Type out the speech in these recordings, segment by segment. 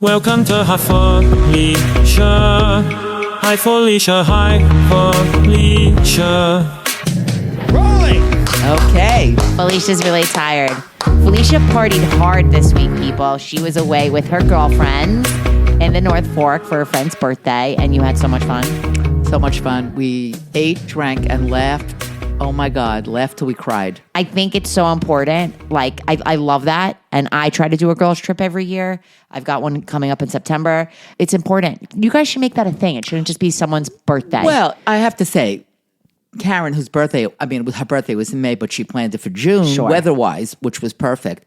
Welcome to Hi Felicia. Hi Felicia. Hi Felicia. Rolling. Okay. Felicia's really tired. Felicia partied hard this week, people. She was away with her girlfriends in the North Fork for her friend's birthday, and you had so much fun. So much fun. We ate, drank, and laughed. Oh my God, laughed till we cried. I think it's so important. Like, I love that. And I try to do a girls' trip every year. I've got one coming up in September. It's important. You guys should make that a thing. It shouldn't just be someone's birthday. Well, I have to say, Karen, her birthday was in May, but she planned it for June, weather-wise, which was perfect.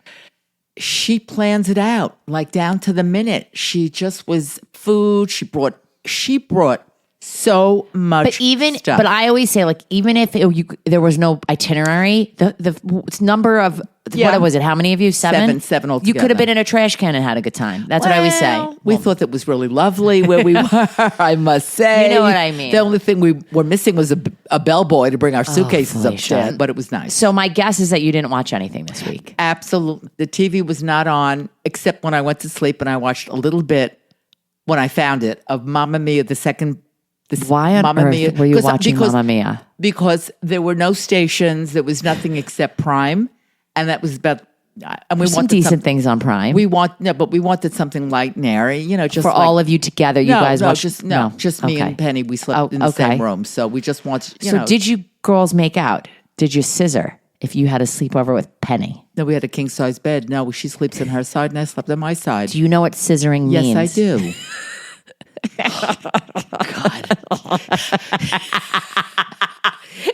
She plans it out, like down to the minute. She just was food. She brought so much stuff. But I always say, like, even if there was no itinerary, the number of, what was it? How many of you? Seven altogether. You could have been in a trash can and had a good time. That's what I always say. We thought it was really lovely where we were, I must say. You know what I mean. The only thing we were missing was a bellboy to bring our suitcases upstairs, but it was nice. So my guess is that you didn't watch anything this week. Absolutely. The TV was not on, except when I went to sleep, and I watched a little bit when I found it of Mamma Mia, the second. Why on Mamma earth Mia, were you watching Mamma Mia? Because there were no stations. There was nothing except Prime. And that was about... And we There's some decent things on Prime. But we wanted something light and airy, just for all of you together. You guys watched? Just me and Penny. We slept in the same room, so we just watched. So did you girls make out? Did you scissor? If you had a sleepover with Penny? No, we had a king size bed. No, she sleeps on her side, and I slept on my side. Do you know what scissoring means? Yes, I do. God.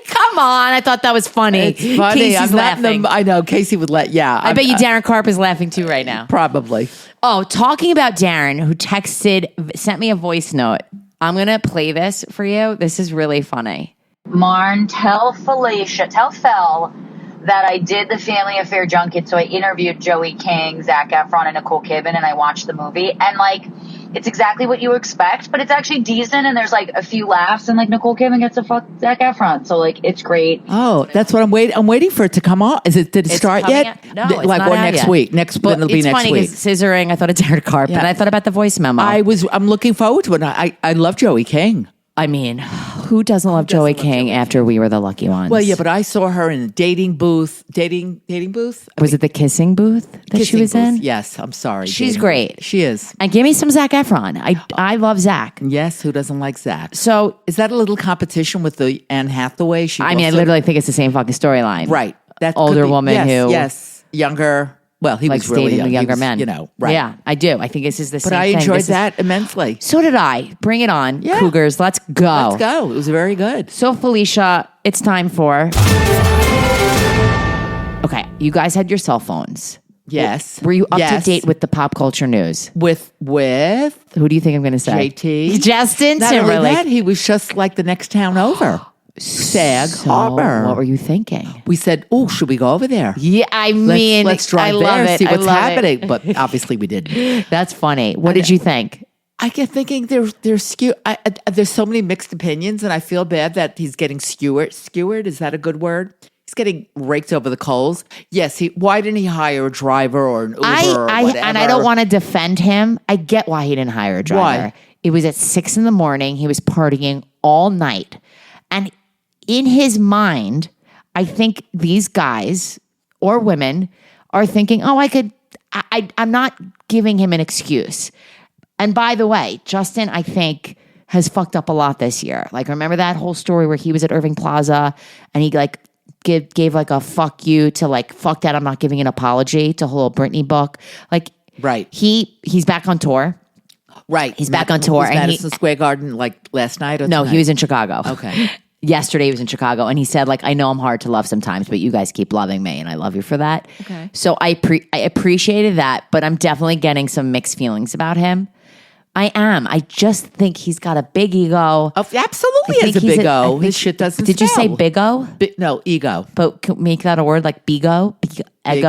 Come on, I thought that was funny. It's funny. Casey's laughing. I know. Casey would let, I bet you Daryn Carp is laughing too right now. Probably. Oh, talking about Daryn, who sent me a voice note. I'm going to play this for you. This is really funny. Marn, tell Fel that I did the Family Affair junket. So I interviewed Joey King, Zac Efron, and Nicole Kidman, and I watched the movie. And it's exactly what you expect, but it's actually decent. And there's a few laughs, and Nicole Kidman gets to fuck Zac Efron. So it's great. Oh, that's what I'm waiting. I'm waiting for it to come on. Did it start yet? No, it's not or out next yet. week. It'll be next week. It's funny because scissoring. I thought of Daryn Carp, and I thought about the voice memo. I'm looking forward to it. I love Joey King. I mean, who doesn't love Joey King after we were the lucky ones? Well, yeah, but I saw her in a dating booth. Dating booth? Was it the kissing booth that she was in? Yes, I'm sorry. She's great. She is. And give me some Zac Efron. I love Zac. Yes, who doesn't like Zac? So is that a little competition with the Anne Hathaway? I literally think it's the same fucking storyline. Right. That older woman who... Yes, younger... Well, he was really young. The younger men. Right. Yeah, I do. I think this is the same thing. But I enjoyed that immensely. So did I. Bring it on, Cougars. Let's go. Let's go. It was very good. So, Felicia, it's time for... Okay, you guys had your cell phones. Yes. Were you up to date with the pop culture news? With who do you think I'm going to say? JT. Justin Not Timberlake. only that, he was just like the next town over. Sag Harbor. What were you thinking? We said, "Oh, should we go over there?" Yeah, let's drive there and see what's happening. It. But obviously, we didn't. That's funny. What did you think? I get thinking they're skewed. There's so many mixed opinions, and I feel bad that he's getting skewered. Skewered, is that a good word? He's getting raked over the coals. Yes. Why didn't he hire a driver or an Uber or whatever? And I don't want to defend him. I get why he didn't hire a driver. Why? It was at 6 a.m. He was partying all night, and in his mind, I think these guys or women are thinking, oh, I'm not giving him an excuse. And by the way, Justin, I think, has fucked up a lot this year. Remember that whole story where he was at Irving Plaza and he gave a fuck you to fuck that, I'm not giving an apology to whole Britney book. Right. He's back on tour. Right. He's back on tour. Was Madison Square Garden last night or No, tonight? he was in Chicago. Okay. Yesterday he was in Chicago and he said, I know I'm hard to love sometimes, but you guys keep loving me and I love you for that. Okay. So I appreciated that, but I'm definitely getting some mixed feelings about him. I am. I just think he's got a big ego. Oh, absolutely has a big ego. His shit doesn't Did you say big o? No, ego. But make that a word like bigo? Ego? I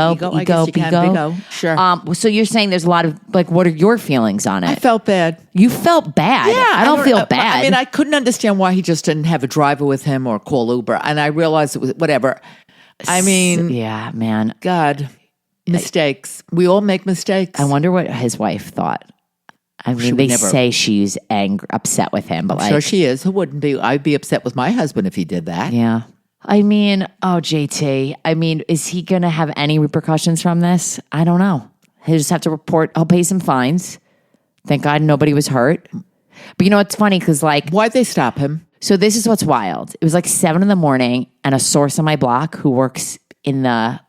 guess you can, bigo. Sure. So you're saying there's a lot of, what are your feelings on it? I felt bad. You felt bad? Yeah. I don't feel bad. I mean, I couldn't understand why he just didn't have a driver with him or call Uber. And I realized it was whatever. I mean. Yeah, man. God. Mistakes. We all make mistakes. I wonder what his wife thought. I mean, they say she's upset with him, but I'm sure she is. Who wouldn't be? I'd be upset with my husband if he did that. Yeah. I mean, JT. I mean, is he going to have any repercussions from this? I don't know. He'll just have to report. I'll pay some fines. Thank God nobody was hurt. But you know, it's funny because why'd they stop him? So this is what's wild. It was 7 a.m, and a source on my block who works in the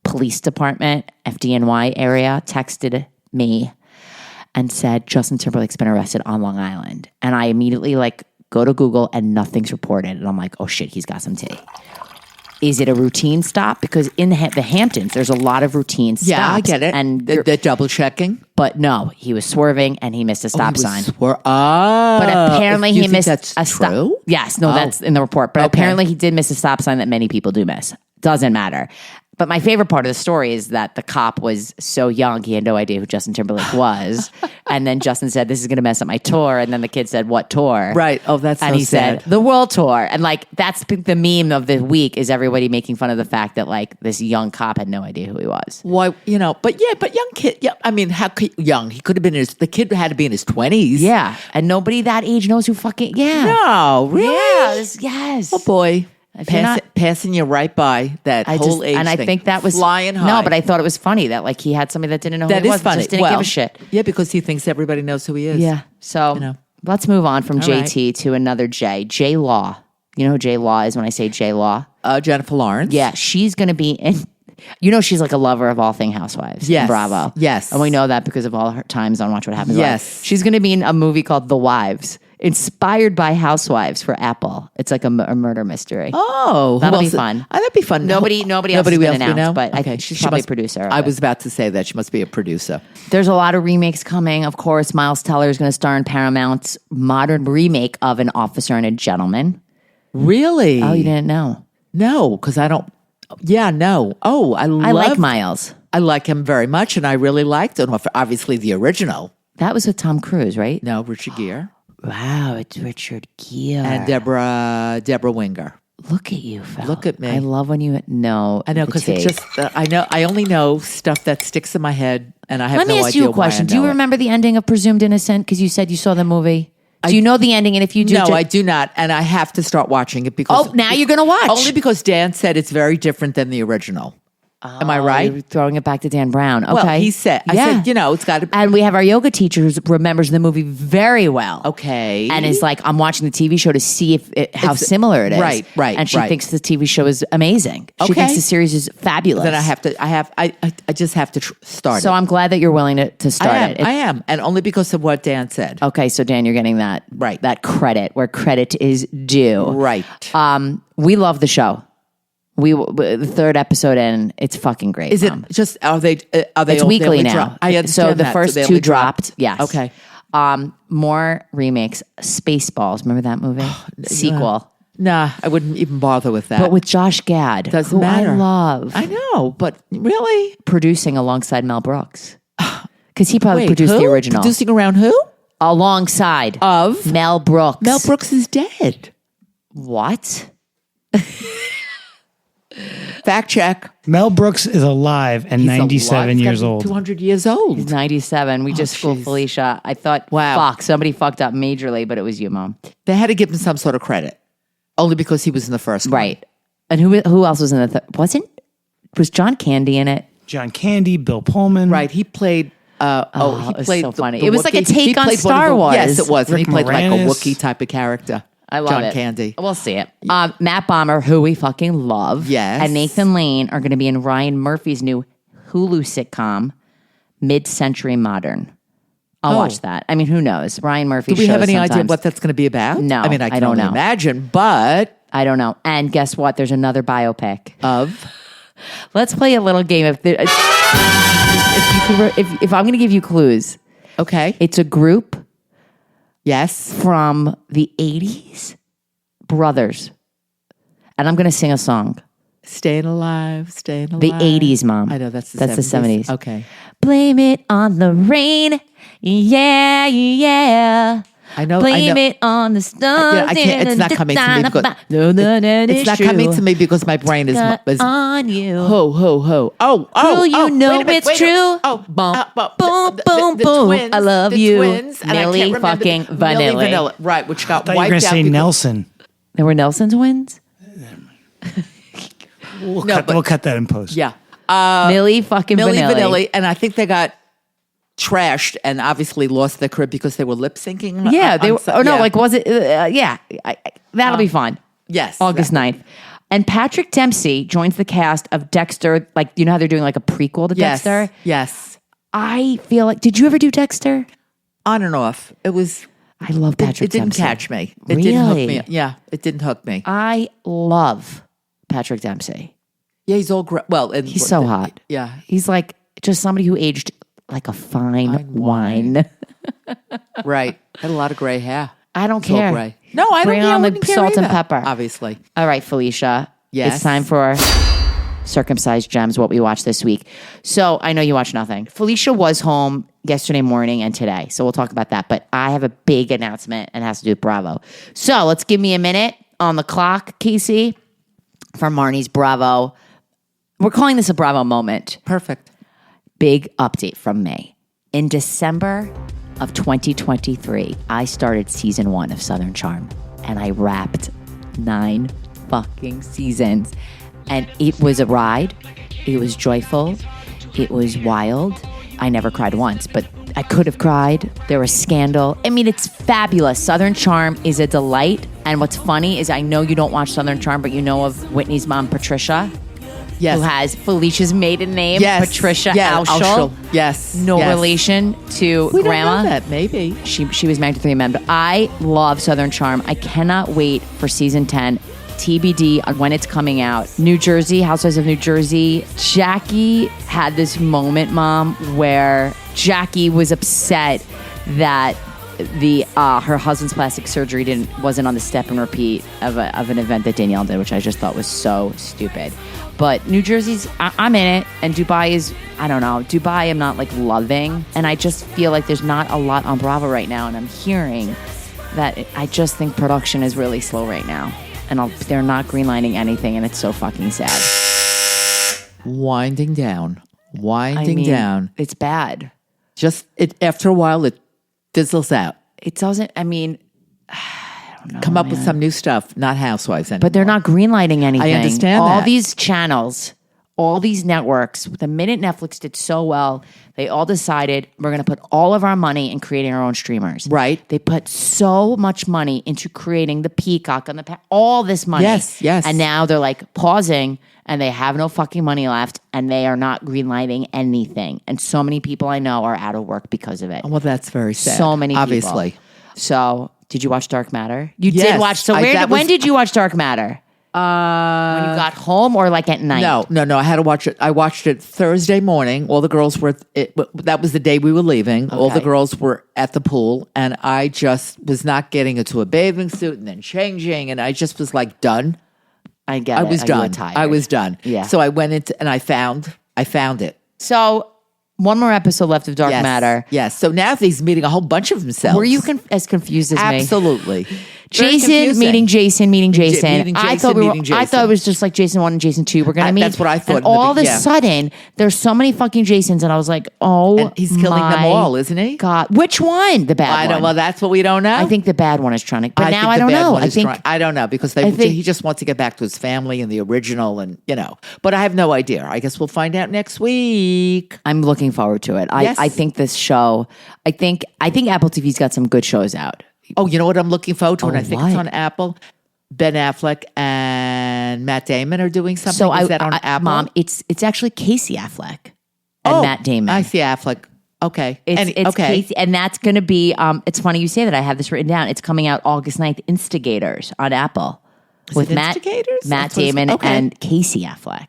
police department, FDNY area, texted me and said, Justin Timberlake's been arrested on Long Island. And I immediately go to Google and nothing's reported. And I'm like, oh shit, he's got some tea. Is it a routine stop? Because in the Hamptons, there's a lot of routine stops. Yeah, I get it. And they're double checking. But no, he was swerving and he missed a stop sign. But But apparently he missed that's a stop. true? Yes, no, that's in the report. But apparently he did miss a stop sign that many people do miss. Doesn't matter. But my favorite part of the story is that the cop was so young, he had no idea who Justin Timberlake was. And then Justin said, this is going to mess up my tour. And then the kid said, what tour? Right. Oh, that's And so he sad. said, the world tour. And that's the meme of the week is everybody making fun of the fact that this young cop had no idea who he was. Why, but young kid, yeah, I mean, how young? He could have been the kid had to be in his 20s. Yeah. And nobody that age knows who fucking, yeah. No, really? Yeah, yes. Oh, boy. You're Passing you right by that whole age and I thing. think that was flying high. No, but I thought it was funny that he had somebody that didn't know who That he is was, funny. just didn't give a shit. Yeah, because he thinks everybody knows who he is. Yeah. So let's move on from JT to another J. J Law. You know who J Law is when I say J Law? Jennifer Lawrence. Yeah, she's going to be in. She's a lover of all thing Housewives. Yes. Bravo. Yes. And we know that because of all her times on Watch What Happens Live. Yes. She's going to be in a movie called The Wives, inspired by Housewives for Apple. It's a murder mystery. Oh, that'll be fun. That'd be fun. Nobody else has been announced, but I think she's probably a producer. I was about to say that she must be a producer. There's a lot of remakes coming. Of course, Miles Teller is going to star in Paramount's modern remake of An Officer and a Gentleman. Really? Oh, you didn't know? No, because I don't. Yeah, no. Oh, I like Miles. I like him very much, and I really liked it. Obviously, the original. That was with Tom Cruise, right? No, Richard Gere. Wow, it's Richard Gere. And Deborah Winger. Look at you, Phil. Look at me. I love when you know. I know, because it's just, I only know stuff that sticks in my head, and I have no idea. Let me ask you a question. Do you remember the ending of Presumed Innocent? Because you said you saw the movie. Do you know the ending? And if you do, no, I do not, and I have to start watching it because. Oh, now you're going to watch. Only because Dan said it's very different than the original. Am I right? You're throwing it back to Dan Brown. Okay. Well, he said, I said, it's got to be. And we have our yoga teacher who remembers the movie very well. Okay. And is I'm watching the TV show to see how similar it is. Right. And she thinks the TV show is amazing. She thinks the series is fabulous. Then I just have to start So it. I'm glad that you're willing to start it. I am. And only because of what Dan said. Okay, so Dan, you're getting that credit where credit is due. Right. We love the show. The third episode in, it's fucking great. Is it just are they? It's weekly now. I understand so the that. first they two only dropped. Yes. Okay. More remakes. Spaceballs. Remember that movie? Sequel. Nah, I wouldn't even bother with that. But with Josh Gad, Doesn't who matter. I love. I know, but really, producing alongside Mel Brooks, because he probably produced who? the original. Producing around who? Alongside Of Mel Brooks. Mel Brooks is dead. What? Fact check. Mel Brooks is alive and He's 97 alive. He's years gotta be old. 200 years old. He's 97. We just fooled jeez. Felicia. I thought, Wow. fuck, somebody fucked up majorly, but it was you, Mom. They had to give him some sort of credit, only because he was in the first one. Right. And who else was in the was John Candy in it? John Candy, Bill Pullman. Right. He played. He it was played so funny. the It was like a Wookiee. take He on played one of Star the- Wars. Yes, it was. And he Rick played like a Moranis. Wookiee type of character. I love John it. Candy. We'll see it. Matt Bomer, who we fucking love. Yes. And Nathan Lane are going to be in Ryan Murphy's new Hulu sitcom, Mid-Century Modern. I'll watch that. I mean, who knows? Ryan Murphy. Do we have any idea sometimes. what that's going to be about? No, I mean, I can don't only know. imagine, but I don't know. And guess what? There's another biopic. of Let's play a little game. If I'm going to give you clues, okay, it's a group yes, from the 80s, brothers. And I'm going to sing a song. staying alive. The 80s, Mom. I know that's the 70s. Okay, Blame it on the rain. Yeah, yeah. I know. Blame it on the stars. I can't. It's not coming to me because it's not coming to me because my brain is on you. Ho ho ho. Oh, you know wait a minute, it's true. Boom, boom, boom. Twins, I love the you. Twins, and I can't Milli remember fucking Milli Vanilli. right? Which got I thought you were wiped going out. to say because- Nelson. There were Nelson twins? We'll cut that in post. Yeah, Milli fucking Milli Vanilli. Vanilli, and I think they got trashed and obviously lost their crib because they were lip syncing. Yeah, they were. Oh, no, yeah. like, was it? Yeah. That'll be fun. Yes, August 9th. And Patrick Dempsey joins the cast of Dexter. Like, you know how they're doing like a prequel to Yes, Dexter? yes, I feel like, did you ever do Dexter? on and off. It was. I love Patrick It didn't Dempsey. catch me. It didn't hook me. Really? Yeah, it didn't hook me. I love Patrick Dempsey. Yeah, he's all great. Well, and He's so hot. Yeah, He's like just somebody who aged like a fine wine. right. Had a lot of gray hair. I don't It's all care. gray. No, I don't. Bring Yeah, I on the wouldn't care salt and either, pepper. Obviously. All right, Felicia. Yes. It's time for Circumcised Gems, what we watched this week. So I know you watched nothing. Felicia was home yesterday morning and today. So we'll talk about that. But I have a big announcement and it has to do with Bravo. So let's give me a minute on the clock, Casey, for Marni's Bravo. We're calling this a Bravo moment. Perfect. Big update from me. In December of 2023, I started season 1 of Southern Charm and I wrapped 9 fucking seasons. And it was a ride. It was joyful. It was wild. I never cried once, but I could have cried. There was scandal. I mean, it's fabulous. Southern Charm is a delight. And what's funny is I know you don't watch Southern Charm, but you know of Whitney's mom, Patricia, Yes. who has Felicia's maiden name, Yes. Patricia Yeah, Alschel. Yes. No yes. relation to We grandma. don't know that. Maybe. She was married to 3 men, but I love Southern Charm. I cannot wait for season 10. TBD on when it's coming out. New Jersey, Housewives of New Jersey. Jackie had this moment, Mom, where Jackie was upset that the her husband's plastic surgery wasn't on the step and repeat of an event that Danielle did, which I just thought was so stupid. But New Jersey's, I'm in it, and Dubai is, I don't know, Dubai I'm not like loving, and I just feel like there's not a lot on Bravo right now, and I'm hearing that I just think production is really slow right now, and they're not greenlighting anything, and it's so fucking sad. Winding down. I mean, Down. It's bad. Just after a while, it fizzles out. It doesn't, I mean, Come up with some new stuff, not Housewives anymore. but they're not greenlighting anything. I understand all that. these channels, all these networks, the minute Netflix did so well, they all decided we're going to put all of our money in creating our own streamers. Right. They put so much money into creating the Peacock and all this money. Yes, yes. And now they're like pausing and they have no fucking money left and they are not greenlighting anything. And so many people I know are out of work because of it. Well, that's very sad. So many people. Obviously. So, did you watch Dark Matter? You Yes, did watch. So, when did you watch Dark Matter? When you got home or like at night? No. I had to watch it. I watched it Thursday morning. All the girls were, that was the day we were leaving. All the Okay. girls were at the pool. And I just was not getting into a bathing suit and then changing. And I just was like done. I get I it. was You were done. tired. I was done. Yeah. So I went into, and I found it. So, one more episode left of Dark Yes. Matter. Yes. So now he's meeting a whole bunch of themselves. Were you as confused as me? Absolutely. Jason meeting Jason meeting Jason. meeting I Jason, thought meeting I thought it was just like Jason 1 and Jason 2 were going to meet. That's what I thought And in the all of a yeah. sudden, there's so many fucking Jasons, and I was like, oh, And he's killing them my all, isn't he? God, which one? The bad I don't. one. Well, that's what we don't know. I think the bad one is trying to. But now think I the don't bad know. one I is think I don't know because think- he just wants to get back to his family and the original, and But I have no idea. I guess we'll find out next week. I'm looking forward to it. Yes. I think this show. I think Apple TV's got some good shows out. Oh, you know what I'm looking forward to, and I think it's what? on Apple. Ben Affleck and Matt Damon are doing something. So Is that on Apple? Mom, it's actually Casey Affleck and Matt Damon. I see Affleck. Okay. It's okay. Casey, and that's going to be. It's funny you say that. I have this written down. It's coming out August 9th. Instigators on Apple with it Matt Instigators? Matt That's what it's- Damon okay. and Casey Affleck.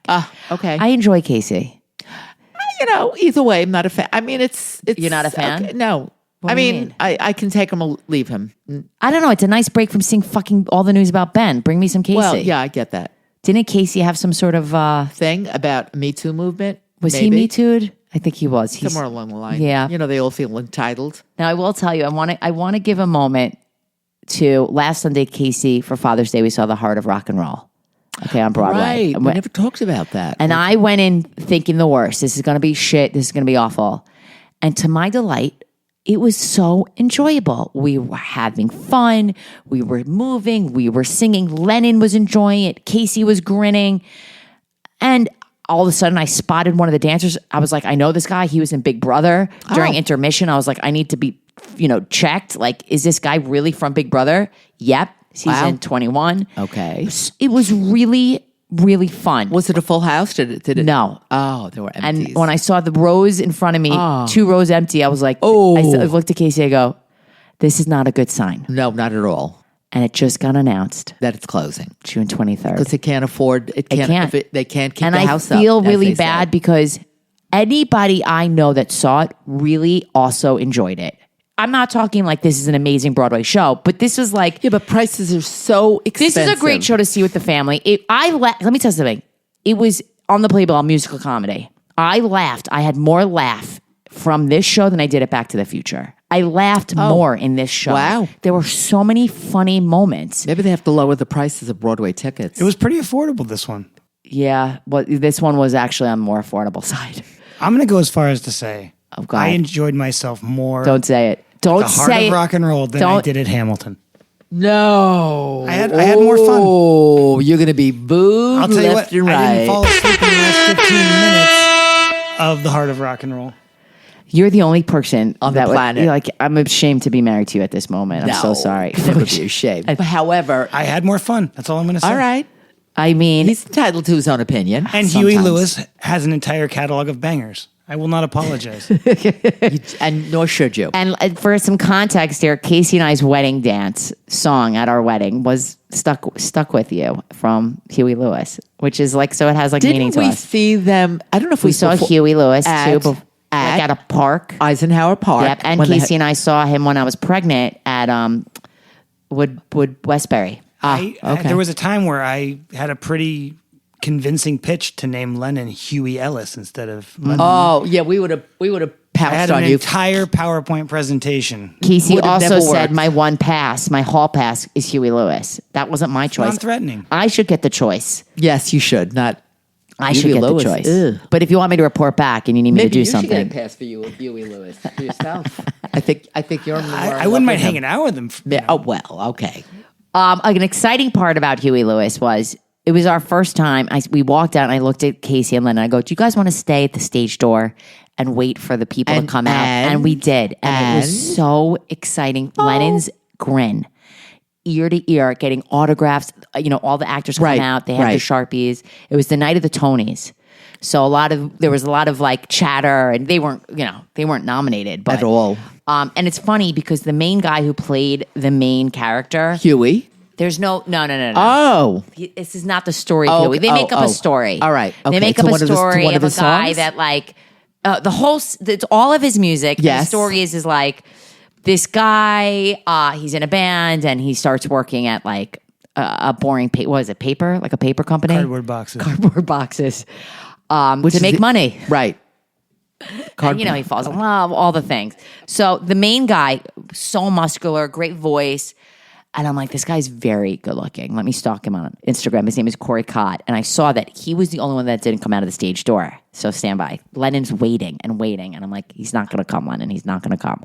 Okay. I enjoy Casey. Either way, I'm not a fan. I mean, it's You're not a fan? Okay, no. What I do you mean, mean? I can take him or leave him. I don't know. It's a nice break from seeing fucking all the news about Ben. Bring me some Casey. Well, yeah, I get that Didn't Casey have some sort of thing about Me Too movement. was maybe? he Me Too'd? I think he was. He's Somewhere along the line. Yeah. They all feel entitled. Now, I will tell you, I want to give a moment to last Sunday, Casey, for Father's Day, we saw The Heart of Rock and Roll. Okay, on Broadway. Right. We never talked about that. And I went in thinking the worst. This is going to be shit. This is going to be awful. And to my delight, it was so enjoyable. We were having fun. We were moving. We were singing. Lennon was enjoying it. Casey was grinning. And all of a sudden, I spotted one of the dancers. I was like, I know this guy. He was in Big Brother during intermission. I was like, I need to be, checked. Like, is this guy really from Big Brother? Yep. Season 21. Okay. It was really, really fun. Was it a full house? Did it? No. Oh, there were empties. And when I saw the rows in front of me, 2 rows empty, I was like, I looked at Casey, I go, this is not a good sign. No, not at all. And it just got announced That it's closing. June 23rd. Because they can't afford it. They can't. They can't keep And the I house up. feel as really they bad say. because anybody I know that saw it really also enjoyed it. I'm not talking like this is an amazing Broadway show, but this was like, Yeah, but prices are so expensive. this is a great show to see with the family. Let me tell you something. It was on the Playbill musical comedy. I laughed. I had more laugh from this show than I did at Back to the Future. I laughed more in this show. Wow. There were so many funny moments. Maybe they have to lower the prices of Broadway tickets. It was pretty affordable, this one. Yeah, well, this one was actually on the more affordable side. I'm going to go as far as to say Oh, God. I enjoyed myself more Don't say it. Don't the Heart say of it. Rock and Roll than I did at Hamilton. No. I had more fun. Oh, you're going to be booed I'll tell you left what, and right. I didn't fall asleep in the last 15 minutes of the Heart of Rock and Roll. You're the only person On the that planet. You're like, I'm ashamed to be married to you at this moment. I'm so No, sorry. Never be ashamed. However, I had more fun. That's all I'm going to say. all right. I mean, He's entitled to his own opinion. And Huey sometimes. Lewis has an entire catalog of bangers. I will not apologize. And nor should you. and for some context here, Casey and I's wedding dance song at our wedding was stuck with you from Huey Lewis, which is like, so it has like meaning Didn't to we us. see them? I don't know if We saw Huey Lewis too, at a park. Eisenhower Park. Yep, and when they Casey and I saw him when I was pregnant at Wood Westbury. There was a time where I had a pretty convincing pitch to name Lennon Huey Ellis instead of Lennon. Oh yeah, we would have I pounced had on an you. entire PowerPoint presentation. Casey Would have also never said worked. my hall pass is Huey Lewis. That wasn't my choice. Non-threatening. I should get the choice. Yes, you should not. I should Huey get Lewis. the choice. Ugh. But if you want me to report back and you need me to do you something, should get a pass for you, Huey Lewis, for yourself. I think you're more. I wouldn't mind hanging out with him. Yeah, oh well, okay. an exciting part about Huey Lewis was it was our first time. We walked out and I looked at Casey and Lennon. I go, "Do you guys want to stay at the stage door and wait for the people to come out?" And we did, and it was so exciting. Lennon's grin, ear to ear, getting autographs. All the actors come out. They had their Sharpies. It was the night of the Tonys. So there was a lot of like chatter, and they weren't nominated but, At all. And it's funny because the main guy who played the main character, Huey. there's no. Oh, This is not the story of Huey. They make up a story. All right. They Okay. make To up a one of the- to story one of of a his guy songs? that like it's all of his music. Yes. The story is like this guy. He's in a band and he starts working at like a boring paper, like a paper company, Cardboard boxes. cardboard boxes, Which to is make the- money. right. And, he falls in love, all the things. So the main guy, so muscular, great voice. And I'm like, this guy's very good looking. Let me stalk him on Instagram. His name is Corey Cott. And I saw that he was the only one that didn't come out of the stage door. So stand by. Lennon's waiting. And I'm like, he's not going to come, Lennon. He's not going to come.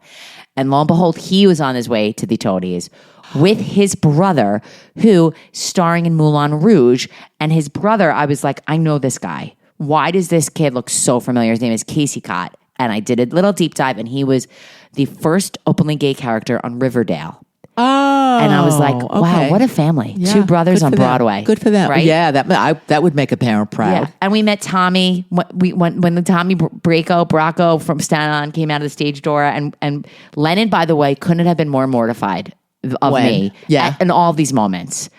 And lo and behold, he was on his way to the Tonys with his brother, who starring in Moulin Rouge. And his brother, I was like, I know this guy. Why does this kid look so familiar? His name is Casey Cott. And I did a little deep dive, and he was the first openly gay character on Riverdale. Oh, And I was like, wow, okay. what a family. Yeah, 2 brothers good on for them. Broadway. Good for them. Right? Yeah, that would make a parent proud. Yeah. And we met Tommy when the Tommy Bracco from Staten Island came out of the stage door. And Lennon, by the way, couldn't have been more mortified of When? me. Yeah. In all these moments.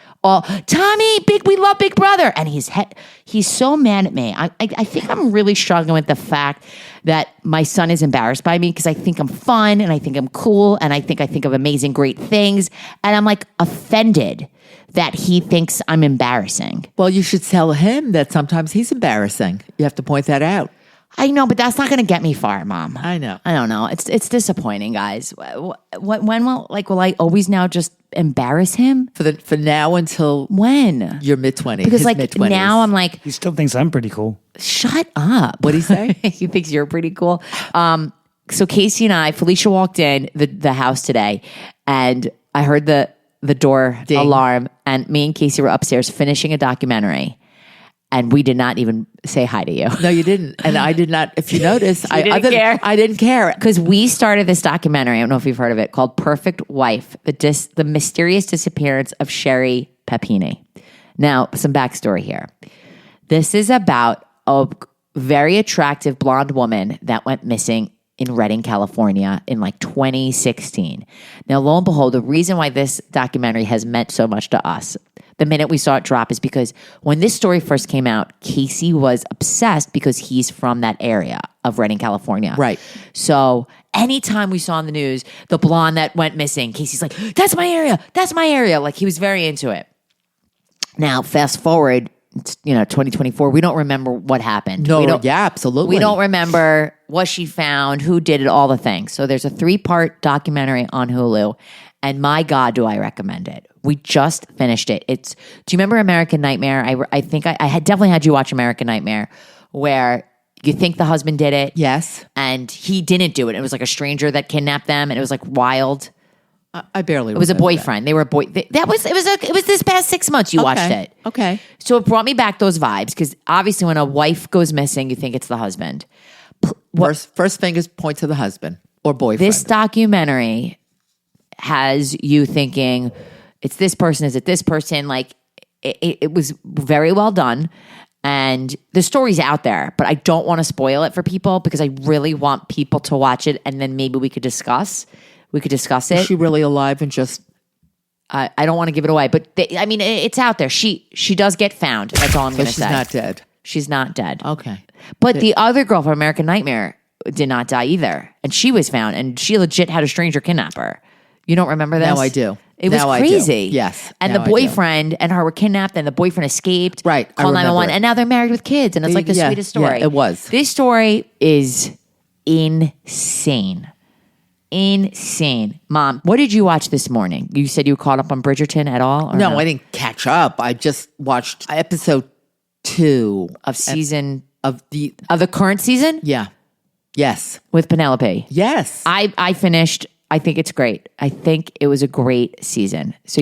Tommy, we love Big Brother. And he's so mad at me. I think I'm really struggling with the fact that my son is embarrassed by me because I think I'm fun and I think I'm cool and I think of amazing, great things. And I'm like offended that he thinks I'm embarrassing. Well, you should tell him that sometimes he's embarrassing. You have to point that out. I know, but that's not going to get me far, Mom. I know. I don't know. It's disappointing, guys. When will I always now just embarrass him? For now until When? your mid-20s. Because his like mid-20s. now I'm like, He still thinks I'm pretty cool. shut up. What'd he say? He thinks you're pretty cool. So Casey and I, Felicia walked in the house today, and I heard the door Ding. alarm, and me and Casey were upstairs finishing a documentary, and we did not even say hi to you. No, you didn't. And I did not. If you notice, I didn't care. Because we started this documentary, I don't know if you've heard of it, called Perfect Wife, the mysterious disappearance of Sherri Papini. Now, some backstory here. This is about a very attractive blonde woman that went missing in Redding, California in like 2016. Now, lo and behold, the reason why this documentary has meant so much to us the minute we saw it drop is because when this story first came out, Casey was obsessed because he's from that area of Redding, California. Right. So anytime we saw in the news the blonde that went missing, Casey's like, that's my area. That's my area. Like he was very into it. Now, fast forward, it's, 2024. We don't remember what happened. No, yeah, absolutely. We don't remember what she found, who did it, all the things. So there's a 3-part documentary on Hulu, and my God, do I recommend it. We just finished it. Do you remember American Nightmare? I think I had definitely had you watch American Nightmare, where you think the husband did it. Yes. And he didn't do it. It was like a stranger that kidnapped them, and it was like wild. I barely. It was a boyfriend. They were it was this past 6 months you watched it. Okay. So it brought me back those vibes because obviously when a wife goes missing, you think it's the husband. First fingers point to the husband or boyfriend. This documentary has you thinking, it's this person, is it this person? Like it was very well done. And the story's out there, but I don't want to spoil it for people because I really want people to watch it, and then maybe we could discuss it. Is she really alive and just... I don't want to give it away, but it's out there. She does get found. That's all I'm going to say. She's not dead. She's not dead. Okay. But the other girl from American Nightmare did not die either. And she was found, and she legit had a stranger kidnap her. You don't remember this? No, I do. It was Now I do. crazy. Yes. And Now the I do. boyfriend and her were kidnapped, and the boyfriend escaped. Right. I Called remember 911, it. and now they're married with kids, and it's like the Yeah, sweetest story. yeah, it was. This story is insane. Insane. Mom, what did you watch this morning? You said you caught up on Bridgerton at all? Or No, I didn't catch up. I just watched episode 2 Of season, of the... of the current season? Yeah. Yes. With Penelope. Yes. I finished. I think it's great. I think it was a great season. So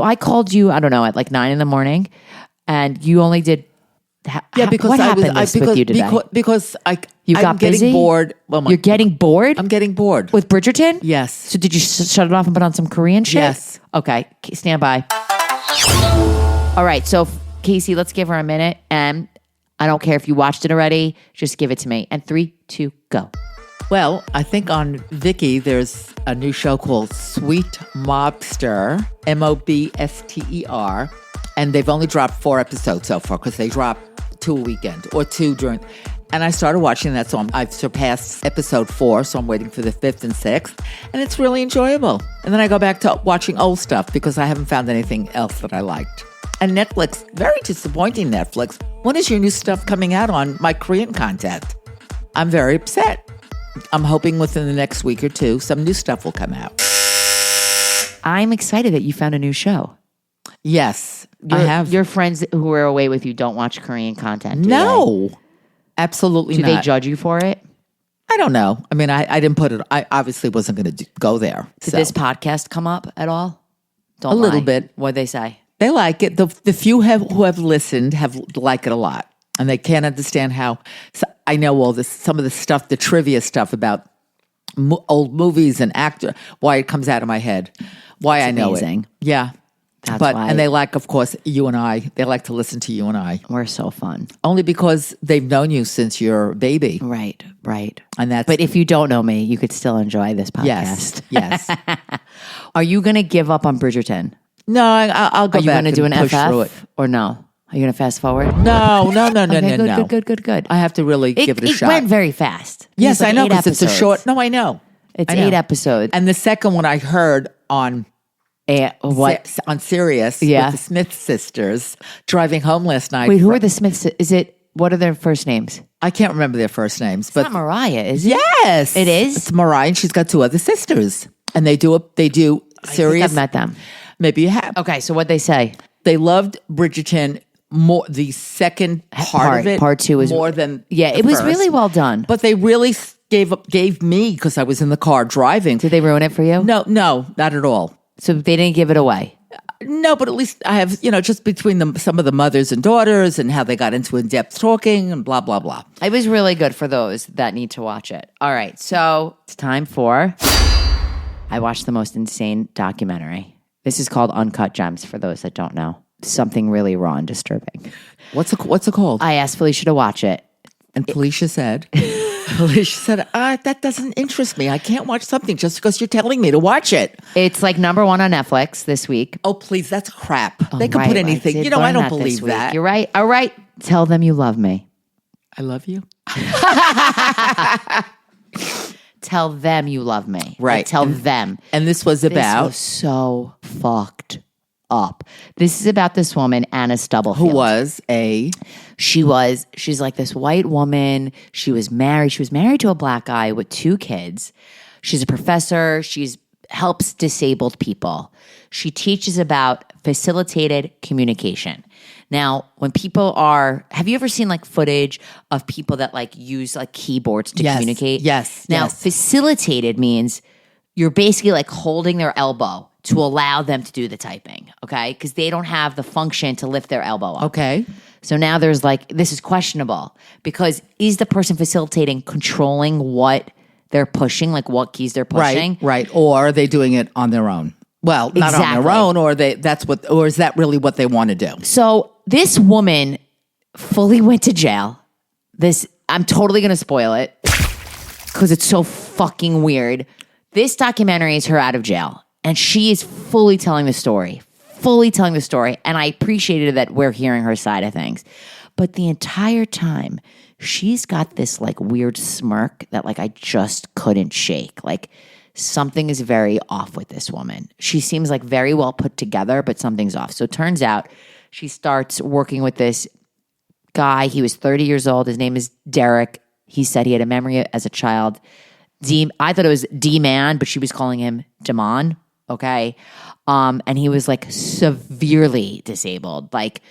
I called you, I don't know, at like 9 a.m, and you only did. because what I was happened because, with you today? because I'm got getting busy? bored. Well, You're getting bored I'm getting bored. with Bridgerton? Yes. So did you shut it off and put on some Korean shit? Yes. Okay, stand by. All right, so Casey, let's give her a minute, and I don't care if you watched it already. Just give it to me. And 3, 2, go. Well, I think on Viki there's a new show called Sweet Mobster, Mobster, and they've only dropped 4 episodes so far because they drop 2 a weekend or 2 during. And I started watching that, so I've surpassed episode 4, so I'm waiting for the 5th and 6th, and it's really enjoyable. And then I go back to watching old stuff because I haven't found anything else that I liked. And Netflix, very disappointing Netflix. When is your new stuff coming out on my Korean content? I'm very upset. I'm hoping within the next week or 2, some new stuff will come out. I'm excited that you found a new show. Yes, I have. Your friends who are away with you don't watch Korean content, do No, absolutely they? Do not. they judge you for it? I don't know. I mean, I didn't put it. I obviously wasn't going to go there. Did so. this podcast come up at all? Don't A little lie. bit. What'd they say? They like it. The few who have listened have like it a lot, and they can't understand how. So I know all this, some of the stuff, the trivia stuff about old movies and actor. Why it comes out of my head. Why I know amazing. it. Yeah, That's but why. and they like, of course, you and I. They like to listen to you and I We're so fun. only because they've known you since you're a baby, Right. and that's. But if you don't know me, you could still enjoy this podcast. yes. Are you going to give up on Bridgerton? No, I'll go Are you back going to do an and push through it. FF or no? Are you going to fast forward? No. Okay, No. Good. I have to really give it a shot. It went very fast. It Yes, was like I know 8 because it's a episodes. short. No, I know. It's I know. 8 episodes. And the second one I heard on What? on Sirius Yeah. with the Smith sisters driving home last night. Wait, who are the Smiths? What are their first names? I can't remember their first names, It's but not Mariah, is it? yes, It is? It's Mariah, and she's got two other sisters, and they do I think serious. I've met them. Maybe you have. Okay, so what'd they say? They loved Bridgerton more. The second part of it, part two is more than it was really well done. But they really gave me, because I was in the car driving. Did they ruin it for you? No, not at all. So they didn't give it away. No, but at least I have, just between them, some of the mothers and daughters and how they got into in-depth talking and blah, blah, blah. It was really good for those that need to watch it. All right, so it's time for... I watched the most insane documentary. This is called Uncut Gems, for those that don't know. Something really raw and disturbing. What's it called? I asked Felicia to watch it. And Felicia said, that doesn't interest me. I can't watch something just because you're telling me to watch it. It's like number 1 on Netflix this week. Oh, please, that's crap. They Oh, can right, put anything. did I learn don't that this believe week. that. You're right. All right. Tell them you love me. I love you. Tell them you love me. Right. Like, tell them. And this was about... This was so fucked up. This is about this woman, Anna Stubblefield. Who was a... She's like this white woman. She was married to a black guy with 2 kids. She's a professor. She's helps disabled people. She teaches about facilitated communication. Now, when people have you ever seen like footage of people that like use like keyboards to communicate? Yes. Now, yes. facilitated means you're basically like holding their elbow to allow them to do the typing, okay? Because they don't have the function to lift their elbow up. Okay. So now there's like, this is questionable because is the person facilitating controlling what they're pushing, like what keys they're pushing? Right. Or are they doing it on their own? Well, not on their Exactly. own, or is that really what they want to do? So this woman fully went to jail. I'm totally going to spoil it because it's so fucking weird. This documentary is her out of jail and she is fully telling the story. And I appreciated that we're hearing her side of things. But the entire time, she's got this like weird smirk that like I just couldn't shake. Like something is very off with this woman. She seems like very well put together, but something's off. So it turns out she starts working with this guy. He was 30 years old. His name is Derek. He said he had a memory as a child. I thought it was D-Man, but she was calling him Damon. Okay. And he was like severely disabled. Like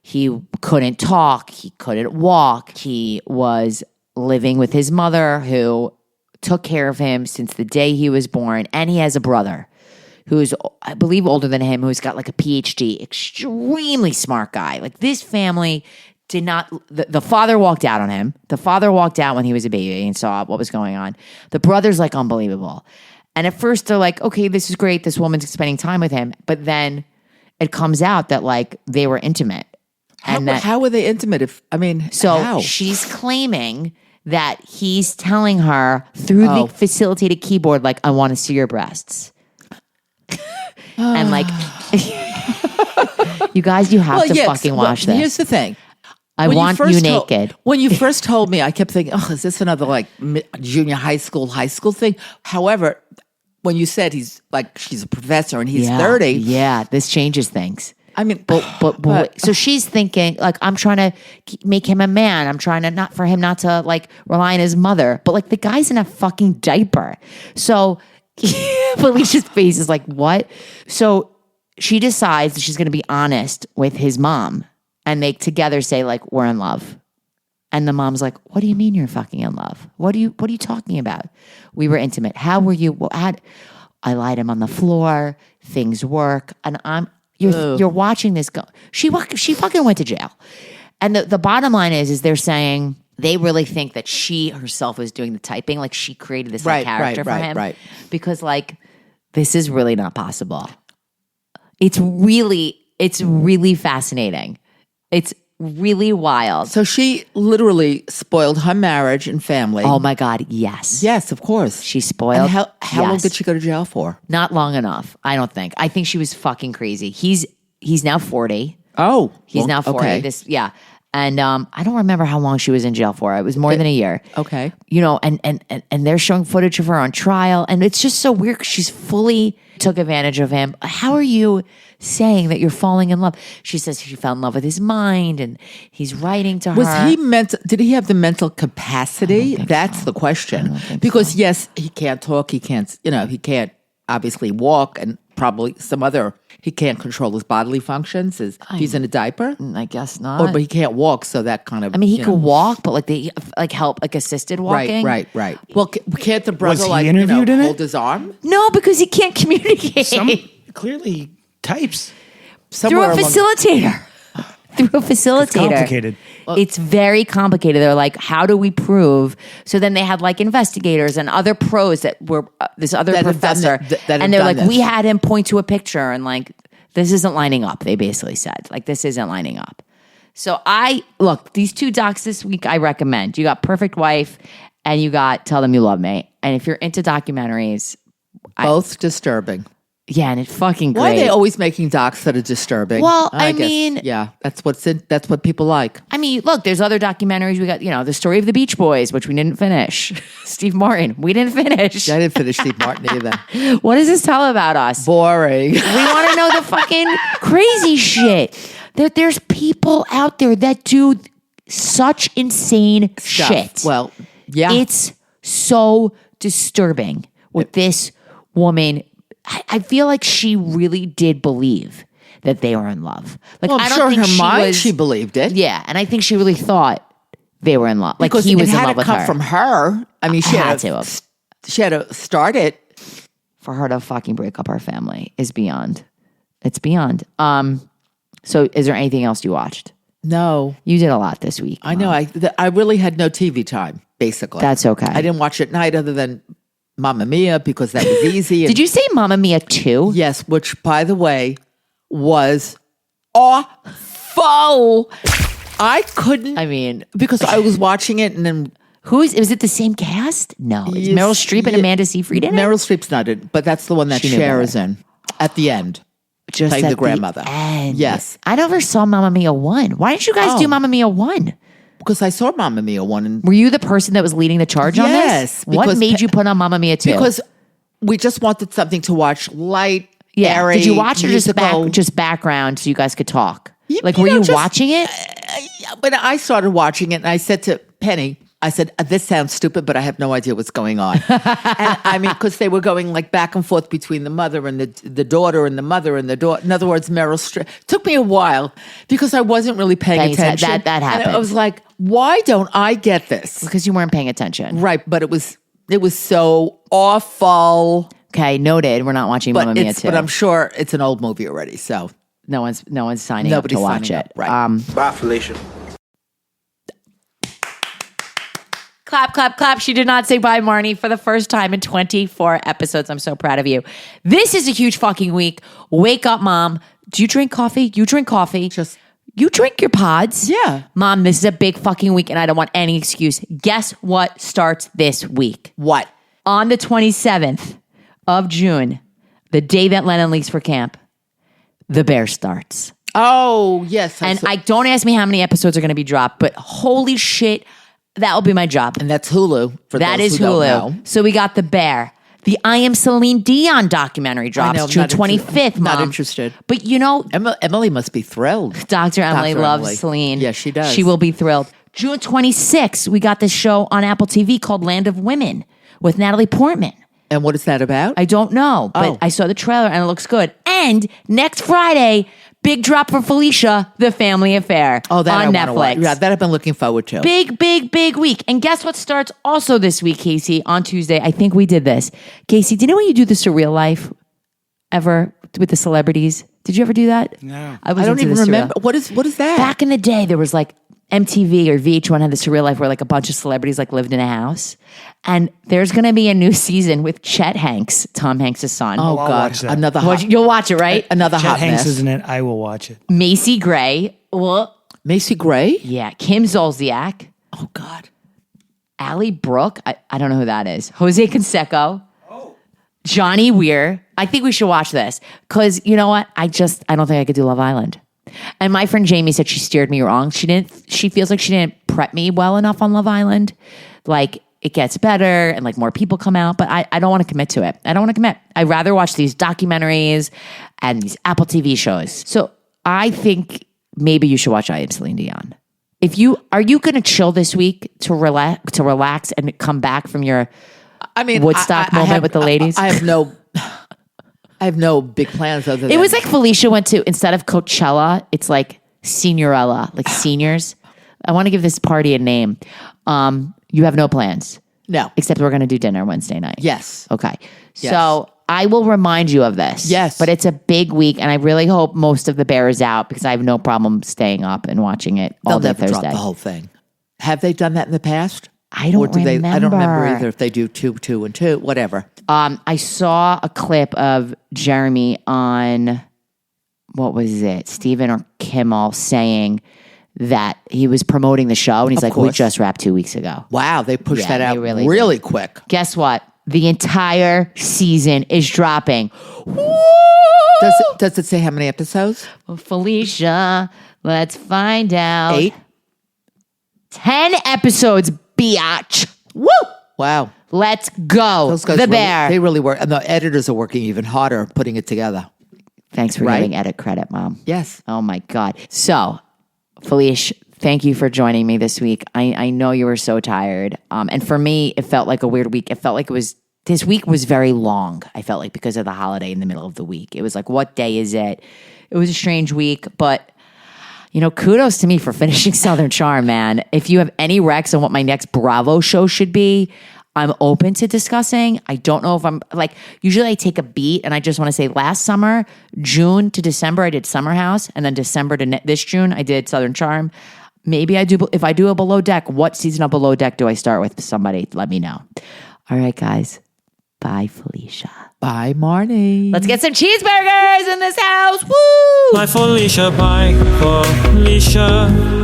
he couldn't talk. He couldn't walk. He was living with his mother who took care of him since the day he was born. And he has a brother who's, I believe, older than him, who's got like a PhD, extremely smart guy. Like this family did not, the father walked out on him. The father walked out when he was a baby and saw what was going on. The brother's like unbelievable. And at first they're like, okay, this is great. This woman's spending time with him. But then it comes out that like they were intimate. How were they intimate? How? She's claiming that he's telling her through the facilitated keyboard, like, I want to see your breasts. And like, you guys, you have to fucking watch this. Here's the thing. I want you naked. When you first told me, I kept thinking, oh, is this another like junior high school thing? However, when you said she's a professor and he's 30. Yeah, this changes things. I mean, but so she's thinking like, I'm trying to make him a man. I'm trying to for him not to like rely on his mother, but like the guy's in a fucking diaper. So Felicia's face is like, what? So she decides that she's going to be honest with his mom and they together say like, we're in love. And the mom's like, what do you mean you're fucking in love? What are you talking about? We were intimate. How were you? I lied him on the floor. Things work. And you're watching this go. She fucking went to jail. And the bottom line is they're saying they really think that she herself was doing the typing. Like she created this character for him. Right. Because like, this is really not possible. It's really fascinating. It's really wild. So she literally spoiled her marriage and family. Oh my God, yes. Yes, of course. She spoiled. And how long did she go to jail for? Not long enough, I don't think. I think she was fucking crazy. He's now 40. Oh. He's now 40. Okay. And I don't remember how long she was in jail for. It was more than a year. Okay. You know, and they're showing footage of her on trial. And it's just so weird 'cause she's fully took advantage of him. How are you saying that you're falling in love? She says she fell in love with his mind and he's writing to her. Did he have the mental capacity? That's the question. Because yes, he can't talk. He can't obviously walk and probably he can't control his bodily functions. He's in a diaper? I guess not. But he can't walk, so that kind of... I mean, he could walk, but they help, assisted walking. Right. Well, can't the brother Was he interviewed in it? hold his arm? No, because he can't communicate. Clearly types. Through a facilitator. Through a facilitator. It's complicated. It's very complicated. They're like, how do we prove? So then they had investigators and other pros that were this other professor. And they're like, we had him point to a picture and this isn't lining up. They basically said, this isn't lining up. So these 2 docs this week I recommend. You got Perfect Wife and you got Tell Them You Love Me. And if you're into documentaries. Both disturbing. Yeah, and it's fucking great. Why are they always making docs that are disturbing? Well, I guess, yeah, that's what people like. I mean, look, there's other documentaries. We got, the story of the Beach Boys, which we didn't finish. Steve Martin, we didn't finish. I didn't finish Steve Martin either. What does this tell about us? Boring. We want to know the fucking crazy shit. There's people out there that do such insane shit. Well, yeah. It's so disturbing with this woman. I feel like she really did believe that they were in love. I'm sure her mind she believed it. Yeah, and I think she really thought they were in love. Because he was in love with her. It had to come from her. I mean, she had to start it. For her to fucking break up our family is beyond. It's beyond. So is there anything else you watched? No. You did a lot this week. I know. I really had no TV time, basically. That's okay. I didn't watch at night other than Mamma Mia because that was easy. Did you say Mamma Mia 2? Yes, which, by the way, was awful. I couldn't. I mean, because I was watching it and then... Was it the same cast? No. It's Meryl Streep and Amanda Seyfried in it? Meryl Streep's not in, but that's the one that Cher is in at the end. Just playing at the grandmother. End. Yes. I never saw Mamma Mia 1. Why didn't you guys do Mamma Mia 1? Because I saw Mamma Mia 1. And were you the person that was leading the charge on this? Yes. What made you put on Mamma Mia 2? Because we just wanted something to watch light, airy, Did you watch it musical. or just background so you guys could talk? Were you watching it? When I started watching it, and I said to Penny, I said, this sounds stupid, but I have no idea what's going on. And I mean, because they were going back and forth between the mother and the daughter and the mother and the daughter. In other words, Meryl Streep. Took me a while because I wasn't really paying attention. That happened. And I was like, why don't I get this? Because you weren't paying attention. Right, but it was so awful. Okay, noted. We're not watching Mamma Mia 2. But I'm sure it's an old movie already, so. No one's signing up to watch it. Right. Bye, Felicia. Clap, clap, clap. She did not say bye, Marni, for the first time in 24 episodes. I'm so proud of you. This is a huge fucking week. Wake up, Mom. Do you drink coffee? You drink coffee. You drink your pods. Yeah. Mom, this is a big fucking week and I don't want any excuse. Guess what starts this week? What? On the 27th of June, the day that Lennon leaves for camp, The Bear starts. Oh, yes. I don't ask me how many episodes are going to be dropped, but holy shit, that'll be my job. And that's Hulu. That is Hulu. So we got The Bear. The I Am Celine Dion documentary drops June 25th, Mom. Not interested. But Emily must be thrilled. Dr. Emily loves Celine. Yes, she does. She will be thrilled. June 26th, we got this show on Apple TV called Land of Women with Natalie Portman. And what is that about? I don't know, but I saw the trailer and it looks good. And next Friday, big drop for Felicia, The Family Affair on Netflix. Yeah, that I've been looking forward to. Big week. And guess what starts also this week, Casey, on Tuesday? I think we did this. Casey, do you know when you do the Surreal Life ever with the celebrities? Did you ever do that? No. I don't even remember. What is that? Back in the day, there was MTV or VH1 had the Surreal Life where a bunch of celebrities lived in a house. And there's going to be a new season with Chet Hanks, Tom Hanks' son. Oh, I'll God. watch that. Another hot. You'll watch it, right? Another Chet hot Hanks mess. is in it. I will watch it. Macy Gray. Macy Gray? Yeah. Kim Zolciak. Oh, God. Allie Brooke. I don't know who that is. Jose Canseco. Johnny Weir. I think we should watch this because you know what? I don't think I could do Love Island. And my friend Jamie said she steered me wrong. She feels like she didn't prep me well enough on Love Island. Like, it gets better and like more people come out, but I don't want to commit to it. I don't want to commit. I'd rather watch these documentaries and these Apple TV shows. So I think maybe you should watch I Am Celine Dion. Are you going to chill this week to relax and come back from your Woodstock moment with the ladies? I have no big plans other than... It was like Felicia went to, instead of Coachella, it's like Seniorella, like seniors. I want to give this party a name. You have no plans? No. Except we're going to do dinner Wednesday night. Yes. Okay. Yes. So I will remind you of this. Yes. But it's a big week, and I really hope most of the Bear is out because I have no problem staying up and watching it all day They'll never Thursday. drop the whole thing. Have they done that in the past? I don't remember. I don't remember either if they do 2, 2, and 2, whatever. I saw a clip of Jeremy on, what was it, Stephen or Kimmel saying that he was promoting the show, and he's like, we just wrapped 2 weeks ago. Wow, they pushed that out really really quick. Guess what? The entire season is dropping. Does it say how many episodes? Well, Felicia, let's find out. 8? 10 episodes, biatch. Woo! Wow. Let's go. Those guys The Bear. They really work. And the editors are working even harder putting it together. Thanks for Right? giving edit credit, Mom. Yes. Oh, my God. So, Felicia, thank you for joining me this week. I know you were so tired. And for me, it felt like a weird week. It felt like this week was very long, I felt like, because of the holiday in the middle of the week. It was like, what day is it? It was a strange week, but kudos to me for finishing Southern Charm, man. If you have any recs on what my next Bravo show should be, I'm open to discussing. I don't know if I'm usually I take a beat and I just want to say last summer, June to December, I did Summer House. And then December to this June, I did Southern Charm. Maybe if I do a Below Deck, what season of Below Deck do I start with? Somebody let me know. All right, guys. Bye, Felicia. Bye, Marni. Let's get some cheeseburgers in this house. Woo! Bye Felicia, bye Felicia.